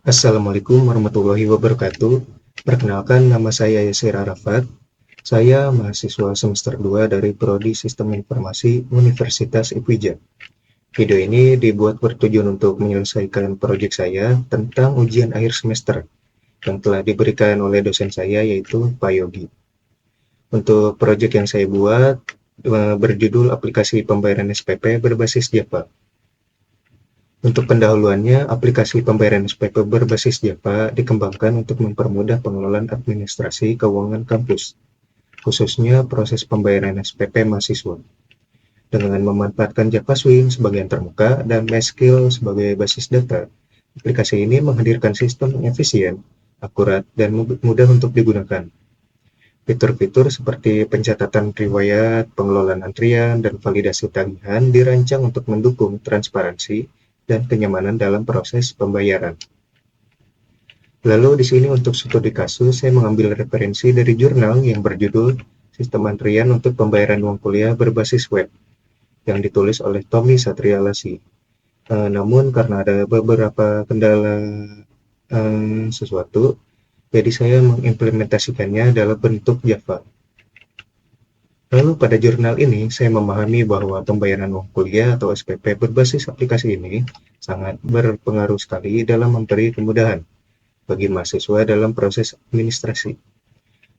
Assalamualaikum warahmatullahi wabarakatuh. Perkenalkan, nama saya Yasir Arafat. Saya mahasiswa semester 2 dari Prodi Sistem Informasi Universitas IPIJA. Video ini dibuat bertujuan untuk menyelesaikan proyek saya tentang ujian akhir semester yang telah diberikan oleh dosen saya, yaitu Pak Yogi. Untuk proyek yang saya buat berjudul aplikasi pembayaran SPP berbasis Java. Untuk pendahuluannya, aplikasi pembayaran SPP berbasis Java dikembangkan untuk mempermudah pengelolaan administrasi keuangan kampus, khususnya proses pembayaran SPP mahasiswa. Dengan memanfaatkan Java Swing sebagai termuka dan MySQL sebagai basis data, aplikasi ini menghadirkan sistem yang efisien, akurat, dan mudah untuk digunakan. Fitur-fitur seperti pencatatan riwayat, pengelolaan antrian, dan validasi tagihan dirancang untuk mendukung transparansi dan kenyamanan dalam proses pembayaran. Lalu di sini untuk studi kasus, saya mengambil referensi dari jurnal yang berjudul Sistem Antrian untuk Pembayaran Uang Kuliah Berbasis Web, yang ditulis oleh Tommy Satria Lasi. Namun karena ada beberapa kendala sesuatu, jadi saya mengimplementasikannya dalam bentuk Java. Lalu pada jurnal ini, saya memahami bahwa pembayaran uang kuliah atau SPP berbasis aplikasi ini sangat berpengaruh sekali dalam memberi kemudahan bagi mahasiswa dalam proses administrasi.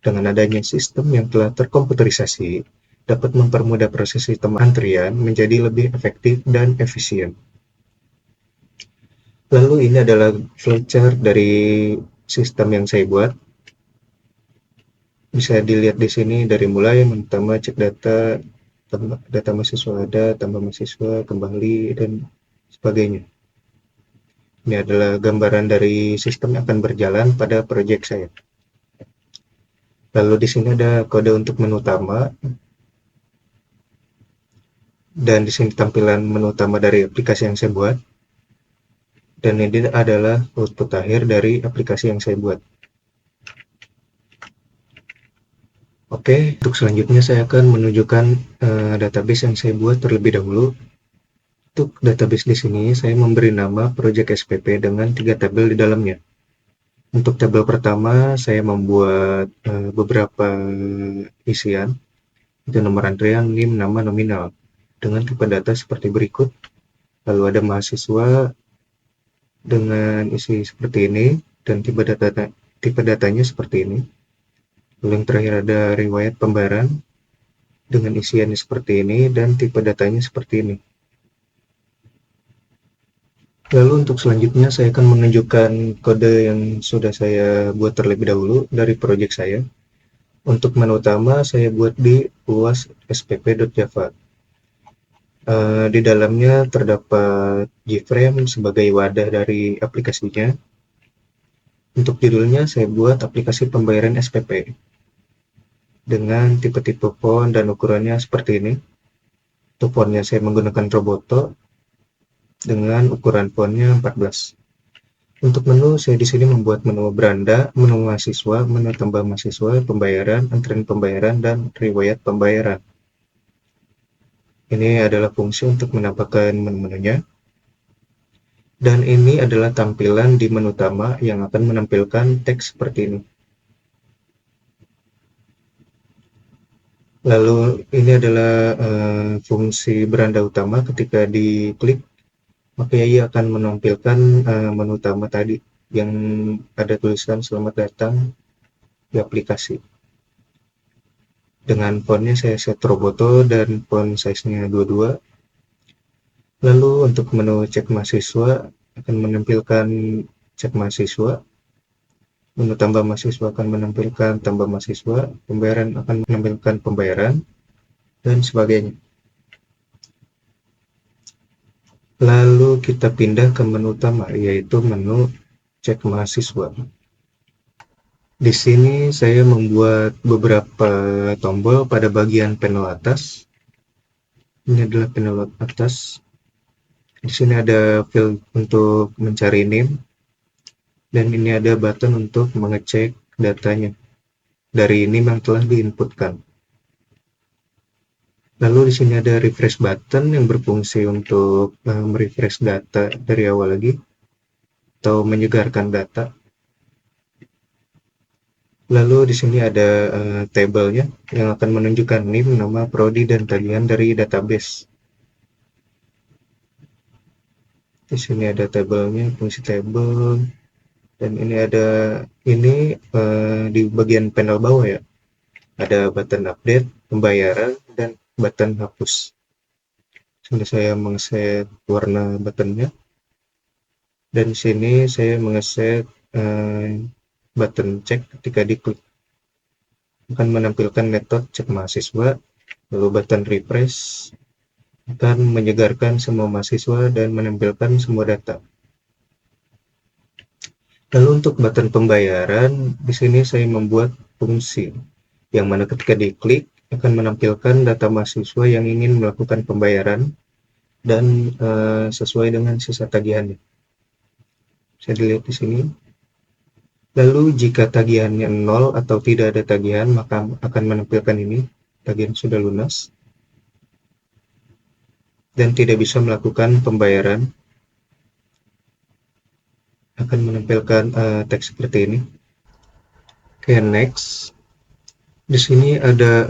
Dengan adanya sistem yang telah terkomputerisasi, dapat mempermudah proses sistem antrian menjadi lebih efektif dan efisien. Lalu ini adalah flowchart dari sistem yang saya buat. Bisa dilihat di sini dari mulai pertama cek data mahasiswa ada, tambah mahasiswa, kembali, dan sebagainya. Ini adalah gambaran dari sistem yang akan berjalan pada proyek saya. Lalu di sini ada kode untuk menu utama, dan di sini tampilan menu utama dari aplikasi yang saya buat. Dan ini adalah output akhir dari aplikasi yang saya buat. Oke, untuk selanjutnya saya akan menunjukkan database yang saya buat terlebih dahulu. Untuk database di sini, saya memberi nama Project SPP dengan 3 tabel di dalamnya. Untuk tabel pertama, saya membuat beberapa isian, itu nomor antrian, NIM, nama, nominal, dengan tipe data seperti berikut. Lalu ada mahasiswa dengan isi seperti ini, dan tipe datanya seperti ini. Lalu yang terakhir ada riwayat pembayaran, dengan isian seperti ini, dan tipe datanya seperti ini. Lalu untuk selanjutnya saya akan menunjukkan kode yang sudah saya buat terlebih dahulu dari proyek saya. Untuk menu utama saya buat di uas spp.java. Di dalamnya terdapat JFrame sebagai wadah dari aplikasinya. Untuk judulnya saya buat aplikasi pembayaran SPP dengan tipe-tipe font dan ukurannya seperti ini. Untuk fontnya saya menggunakan Roboto dengan ukuran fontnya 14. Untuk menu, saya di sini membuat menu beranda, menu mahasiswa, menu tambah mahasiswa, pembayaran, antrian pembayaran, dan riwayat pembayaran. Ini adalah fungsi untuk menambahkan menu-menunya. Dan ini adalah tampilan di menu utama yang akan menampilkan teks seperti ini. Lalu ini adalah fungsi beranda utama. Ketika diklik, maka ia akan menampilkan menu utama tadi yang ada tulisan selamat datang di aplikasi. Dengan fontnya saya set Roboto dan font size-nya 22. Lalu untuk menu cek mahasiswa akan menampilkan cek mahasiswa. Menu tambah mahasiswa akan menampilkan tambah mahasiswa. Pembayaran akan menampilkan pembayaran dan sebagainya. Lalu kita pindah ke menu utama, yaitu menu cek mahasiswa. Di sini saya membuat beberapa tombol pada bagian panel atas. Ini adalah panel atas. Di sini ada field untuk mencari name, dan ini ada button untuk mengecek datanya dari name yang telah diinputkan. Lalu di sini ada refresh button yang berfungsi untuk merefresh data dari awal lagi. atau menyegarkan data. Lalu di sini ada tabelnya yang akan menunjukkan NIM, nama, prodi, dan tagihan dari database. Di sini ada tabelnya, fungsi tabel, dan ini ada di bagian panel bawah ya. Ada button update, pembayaran, dan button hapus. Sini saya mengeset warna buttonnya, dan di sini saya mengeset button cek ketika diklik akan menampilkan metode cek mahasiswa, lalu button refresh akan menyegarkan semua mahasiswa dan menampilkan semua data. Lalu untuk button pembayaran, di sini saya membuat fungsi yang mana ketika diklik akan menampilkan data mahasiswa yang ingin melakukan pembayaran dan sesuai dengan sisa tagihannya. Saya dilihat di sini. Lalu jika tagihannya 0 atau tidak ada tagihan, maka akan menampilkan ini, tagihan sudah lunas dan tidak bisa melakukan pembayaran, akan menampilkan teks seperti ini. Oke, next. Di sini ada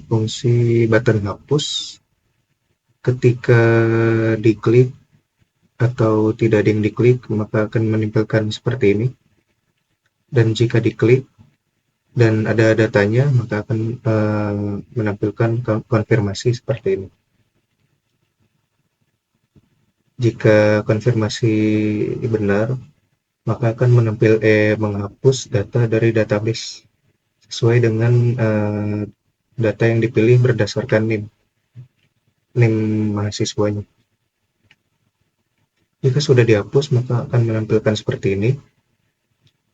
fungsi button hapus. Ketika diklik atau tidak ada yang diklik, maka akan menampilkan seperti ini. Dan jika diklik dan ada datanya, maka akan menampilkan konfirmasi seperti ini. Jika konfirmasi benar, maka akan menghapus data dari database sesuai dengan data yang dipilih berdasarkan NIM mahasiswanya. Jika sudah dihapus, maka akan menampilkan seperti ini.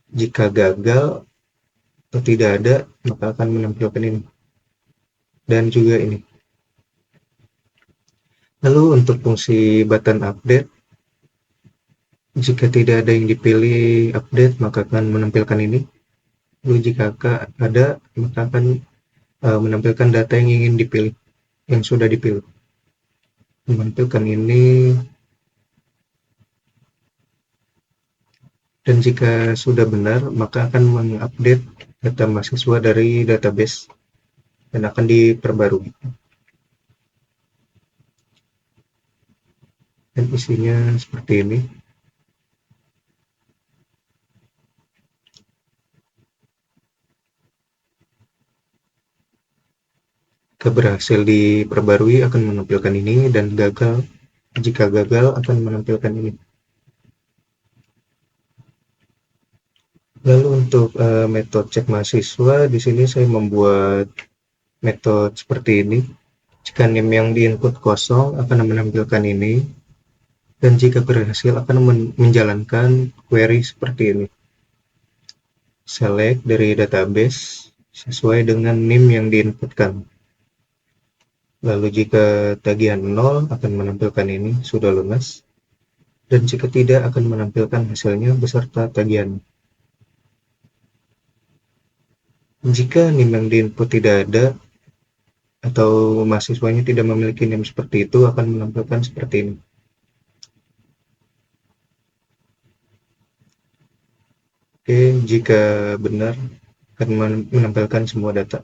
Jika gagal atau tidak ada, maka akan menampilkan ini. Dan juga ini. Lalu untuk fungsi button update, jika tidak ada yang dipilih update, maka akan menampilkan ini. Lalu jika ada, maka akan menampilkan data yang ingin dipilih, yang sudah dipilih. Menampilkan ini. Dan jika sudah benar, maka akan mengupdate data mahasiswa dari database dan akan diperbarui. Dan isinya seperti ini. Jika berhasil diperbarui akan menampilkan ini, dan jika gagal akan menampilkan ini. Lalu untuk metode cek mahasiswa, di sini saya membuat metode seperti ini. Jika NIM yang diinput kosong akan menampilkan ini, dan jika berhasil akan menjalankan query seperti ini. Select dari database sesuai dengan NIM yang diinputkan. Lalu jika tagihan 0 akan menampilkan ini, sudah lunas. Dan jika tidak akan menampilkan hasilnya beserta tagihan. Jika NIM yang diinput tidak ada atau mahasiswanya tidak memiliki NIM seperti itu, akan menampilkan seperti ini. Oke, jika benar akan menampilkan semua data.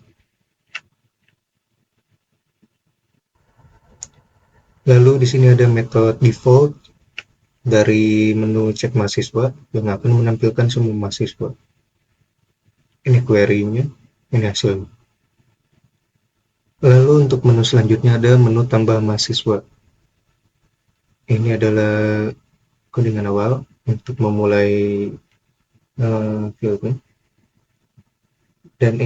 Lalu di sini ada metode default dari menu cek mahasiswa yang akan menampilkan semua mahasiswa. Ini query-nya, ini hasilnya. Lalu untuk menu selanjutnya ada menu tambah mahasiswa. Ini adalah codingan awal untuk memulai fieldnya. Dan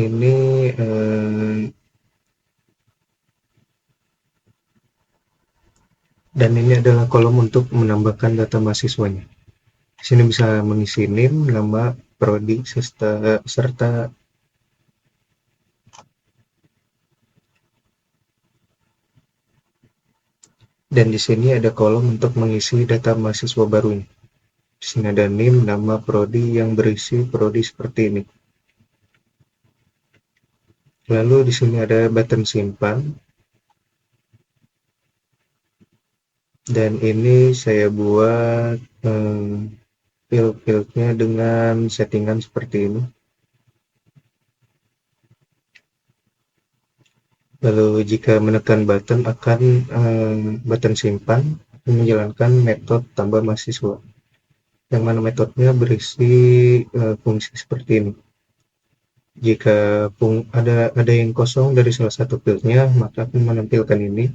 ini adalah kolom untuk menambahkan data mahasiswanya. Di sini bisa mengisi NIM, nama, prodi, serta dan di sini ada kolom untuk mengisi data mahasiswa barunya. Di sini ada NIM, nama, prodi yang berisi prodi seperti ini. Lalu di sini ada button simpan. Dan ini saya buat field-fieldnya dengan settingan seperti ini. Lalu jika menekan button akan button simpan menjalankan metode tambah mahasiswa. Yang mana metodenya berisi fungsi seperti ini. Jika ada yang kosong dari salah satu fieldnya, maka akan menampilkan ini.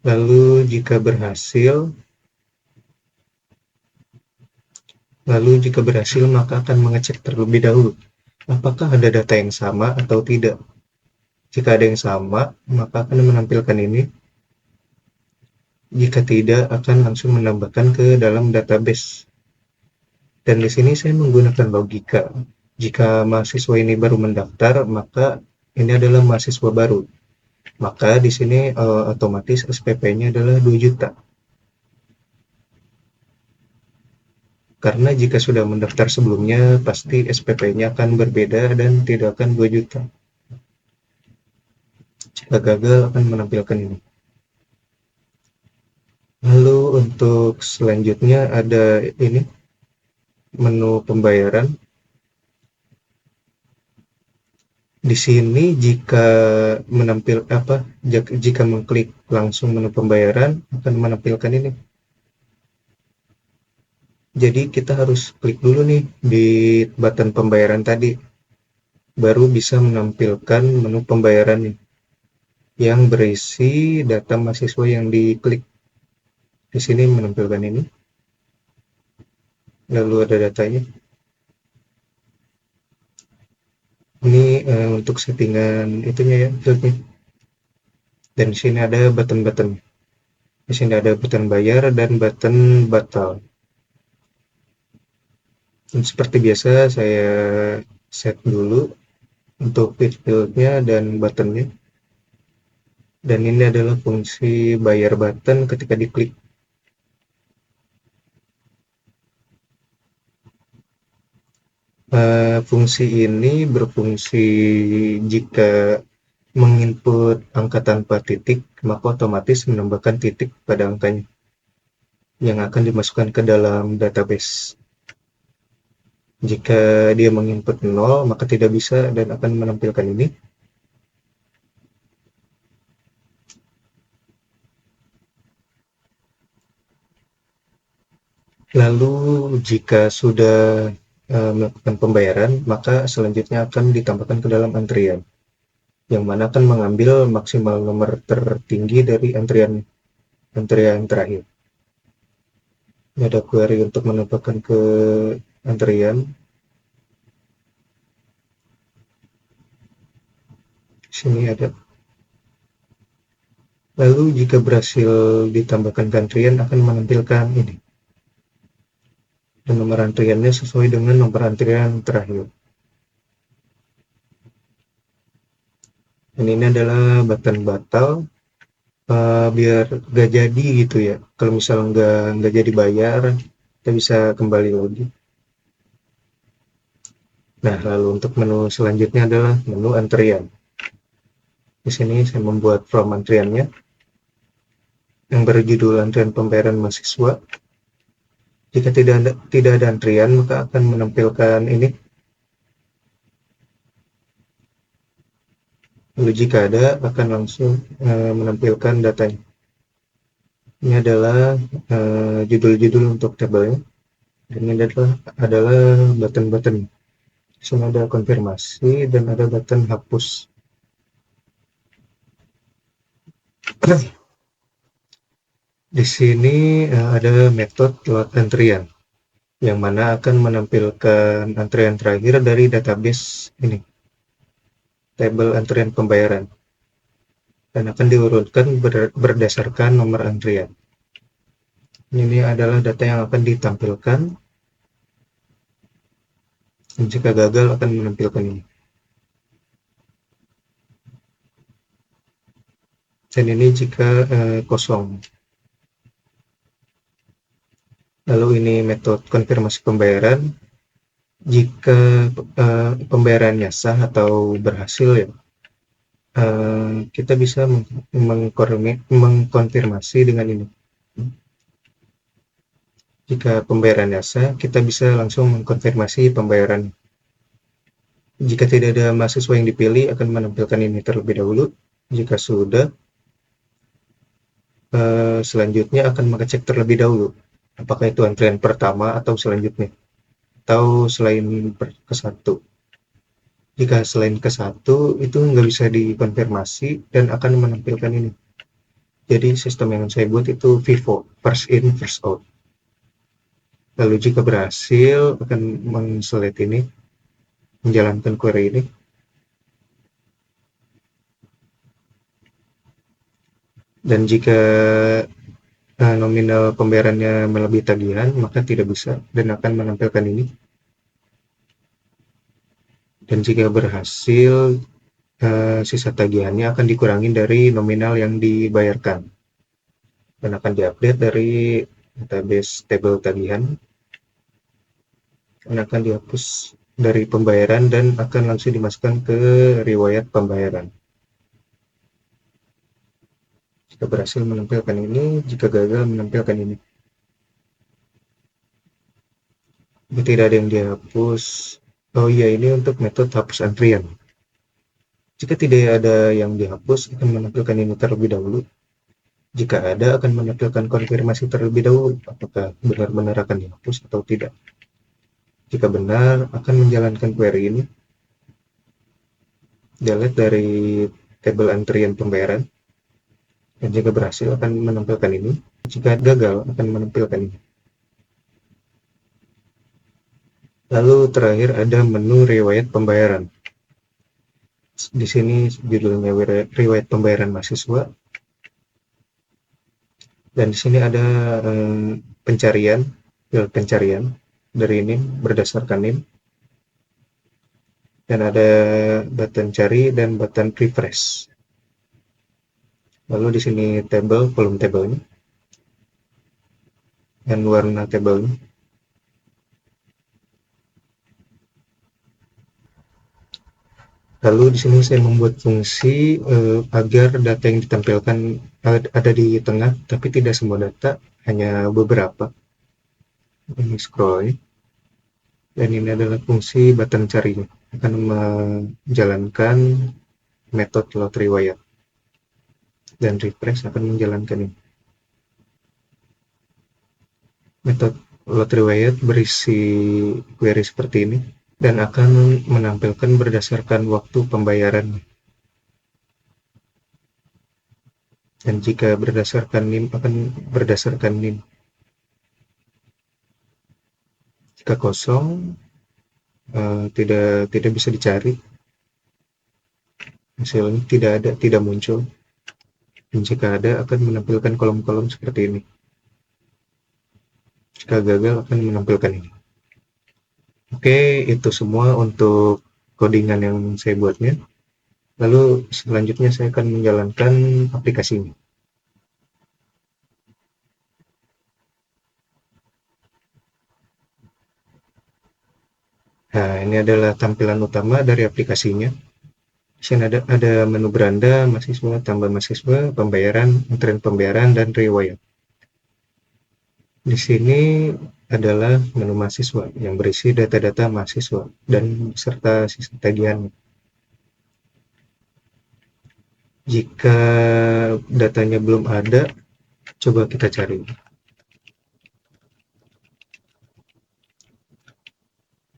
Lalu jika berhasil maka akan mengecek terlebih dahulu apakah ada data yang sama atau tidak. Jika ada yang sama, maka akan menampilkan ini. Jika tidak, akan langsung menambahkan ke dalam database. Dan di sini saya menggunakan logika. Jika mahasiswa ini baru mendaftar, maka ini adalah mahasiswa baru. Maka di sini otomatis SPP-nya adalah 2 juta. Karena jika sudah mendaftar sebelumnya, pasti SPP-nya akan berbeda dan tidak akan 2 juta. Jika gagal akan menampilkan ini. Lalu untuk selanjutnya ada ini, menu pembayaran. Di sini jika mengklik langsung menu pembayaran akan menampilkan ini. Jadi kita harus klik dulu nih di button pembayaran tadi, baru bisa menampilkan menu pembayaran nih, yang berisi data mahasiswa yang diklik. Di sini menampilkan ini. Lalu ada datanya. Ini untuk settingan itunya ya, fieldnya. Dan di sini ada button-button. Di sini ada button bayar dan button batal. Dan seperti biasa saya set dulu untuk fieldnya dan buttonnya. Dan ini adalah fungsi bayar button ketika diklik. Fungsi ini berfungsi jika menginput angka tanpa titik, maka otomatis menambahkan titik pada angkanya yang akan dimasukkan ke dalam database. Jika dia menginput 0, maka tidak bisa dan akan menampilkan ini. Lalu jika sudah melakukan pembayaran, maka selanjutnya akan ditambahkan ke dalam antrian, yang mana akan mengambil maksimal nomor tertinggi dari antrian terakhir. Ini ada query untuk menambahkan ke antrian. Sini ada. Lalu jika berhasil ditambahkan ke antrian akan menampilkan ini. Dan nomor antriannya sesuai dengan nomor antrian terakhir. Dan ini adalah button batal, biar gak jadi gitu ya. Kalau misalnya nggak jadi bayar, kita bisa kembali lagi. Nah, lalu untuk menu selanjutnya adalah menu antrian. Di sini saya membuat form antriannya yang berjudul antrian pembayaran mahasiswa. Jika tidak ada antrian, maka akan menampilkan ini. Lalu jika ada, akan langsung menampilkan datanya. Ini adalah judul-judul untuk tabelnya. Dan ini adalah button-button. Di sini ada konfirmasi dan ada button hapus. Di sini ada metode load antrian, yang mana akan menampilkan antrian terakhir dari database ini, tabel antrian pembayaran, dan akan diurutkan berdasarkan nomor antrian. Ini adalah data yang akan ditampilkan, dan jika gagal akan menampilkan ini. Dan ini jika kosong. Lalu ini metode konfirmasi pembayaran. Jika pembayarannya sah atau berhasil ya, kita bisa mengkonfirmasi dengan ini. Jika pembayarannya sah, kita bisa langsung mengkonfirmasi pembayaran. Jika tidak ada mahasiswa yang dipilih, akan menampilkan ini terlebih dahulu. Jika sudah, selanjutnya akan mengecek terlebih dahulu apakah itu antrian pertama atau selanjutnya, atau selain ke satu. Jika selain ke satu, itu nggak bisa dikonfirmasi dan akan menampilkan ini. Jadi sistem yang saya buat itu FIFO, first in, first out. Lalu jika berhasil, akan men-select ini, menjalankan query ini. Dan jika nominal pembayarannya melebihi tagihan, maka tidak bisa dan akan menampilkan ini. Dan jika berhasil, sisa tagihannya akan dikurangi dari nominal yang dibayarkan dan akan diupdate dari database tabel tagihan, dan akan dihapus dari pembayaran dan akan langsung dimasukkan ke riwayat pembayaran. Jika berhasil menampilkan ini, jika gagal menampilkan ini. Jika tidak ada yang dihapus, oh iya, ini untuk metode hapus antrian. Jika tidak ada yang dihapus, akan menampilkan ini terlebih dahulu. Jika ada, akan menampilkan konfirmasi terlebih dahulu apakah benar-benar akan dihapus atau tidak. Jika benar, akan menjalankan query ini, delete dari tabel antrian pembayaran, dan jika berhasil akan menampilkan ini. Jika gagal, akan menampilkan ini. Lalu terakhir ada menu riwayat pembayaran. Di sini judulnya riwayat pembayaran mahasiswa, dan di sini ada pencarian, pencarian dari NIM berdasarkan NIM, dan ada button cari dan button refresh. Lalu di sini table, kolom tabelnya, dan warna tabelnya. Lalu di sini saya membuat fungsi agar data yang ditampilkan ada di tengah, tapi tidak semua data, hanya beberapa. Ini scroll ya. Dan ini adalah fungsi button carinya, akan menjalankan metode load riwayat, dan refresh akan menjalankan ini. Metode load riwayat berisi query seperti ini dan akan menampilkan berdasarkan waktu pembayaran. Dan jika berdasarkan NIM, akan berdasarkan NIM. Jika kosong, tidak bisa dicari, hasilnya tidak ada, tidak muncul. Dan jika ada, akan menampilkan kolom-kolom seperti ini. Jika gagal, akan menampilkan ini. Oke, itu semua untuk codingan yang saya buatnya. Lalu selanjutnya saya akan menjalankan aplikasinya. Nah, ini adalah tampilan utama dari aplikasinya. Di sini ada menu beranda, mahasiswa, tambah mahasiswa, pembayaran, antrian pembayaran, dan riwayat. Di sini adalah menu mahasiswa yang berisi data-data mahasiswa dan beserta sisa tagihannya. Jika datanya belum ada, coba kita cari.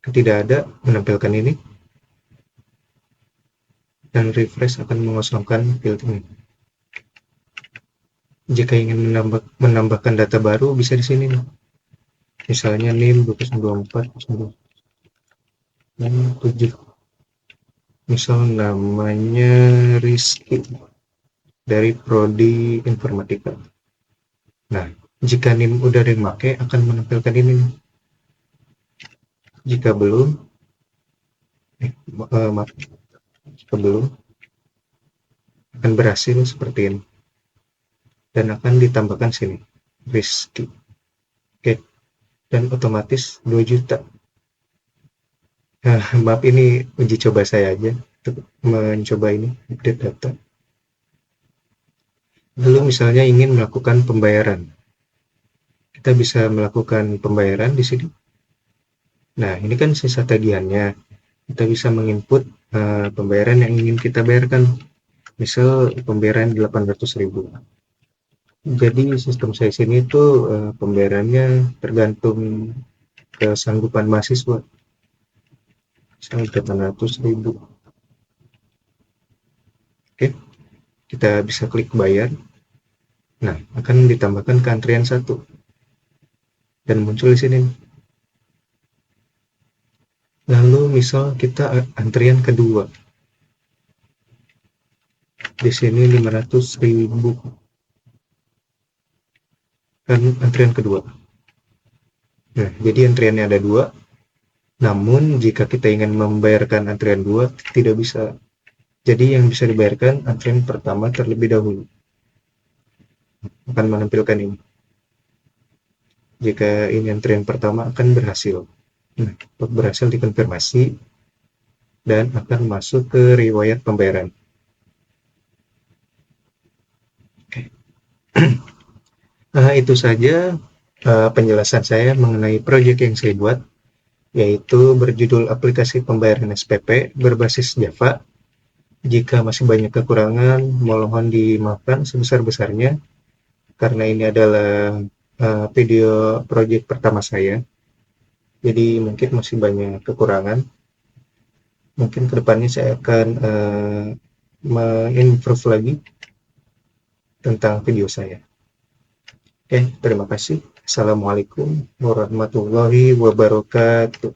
Tidak ada, menampilkan ini, dan refresh akan mengosongkan field ini. Jika ingin menambahkan data baru, bisa di sini nih. Misalnya NIM 2024 misal namanya Rizky dari Prodi Informatika. Nah, jika NIM udah ada yang pakai, akan menampilkan ini. Jika belum, maaf, jika belum, akan berhasil seperti ini. Dan akan ditambahkan sini, Rizky. Oke, dan otomatis 2 juta. Maaf, ini uji coba saya aja untuk mencoba ini, update data. Lalu misalnya ingin melakukan pembayaran. kita bisa melakukan pembayaran di sini. Nah, ini kan sisa tagihannya. Kita bisa menginput pembayaran yang ingin kita bayarkan. Misal pembayaran 800.000. Jadi sistem saya sini itu pembayarannya tergantung kesanggupan mahasiswa. Misal 800.000. Oke, kita bisa klik bayar. Nah, akan ditambahkan ke antrian 1 dan muncul di sini. Lalu misal kita antrian kedua. Di sini 500.000 kan antrian kedua. Nah, jadi antriannya ada dua. Namun jika kita ingin membayarkan antrian dua, tidak bisa. Jadi yang bisa dibayarkan antrian pertama terlebih dahulu. Akan menampilkan ini. Jika ini antrian pertama akan berhasil. Nah, berhasil dikonfirmasi dan akan masuk ke riwayat pembayaran. Oke. Itu saja penjelasan saya mengenai proyek yang saya buat, yaitu berjudul aplikasi pembayaran SPP berbasis Java. Jika masih banyak kekurangan, mohon dimaafkan sebesar-besarnya, karena ini adalah video proyek pertama saya. Jadi mungkin masih banyak kekurangan. Mungkin kedepannya saya akan improve lagi tentang video saya. Oke, terima kasih. Assalamualaikum warahmatullahi wabarakatuh.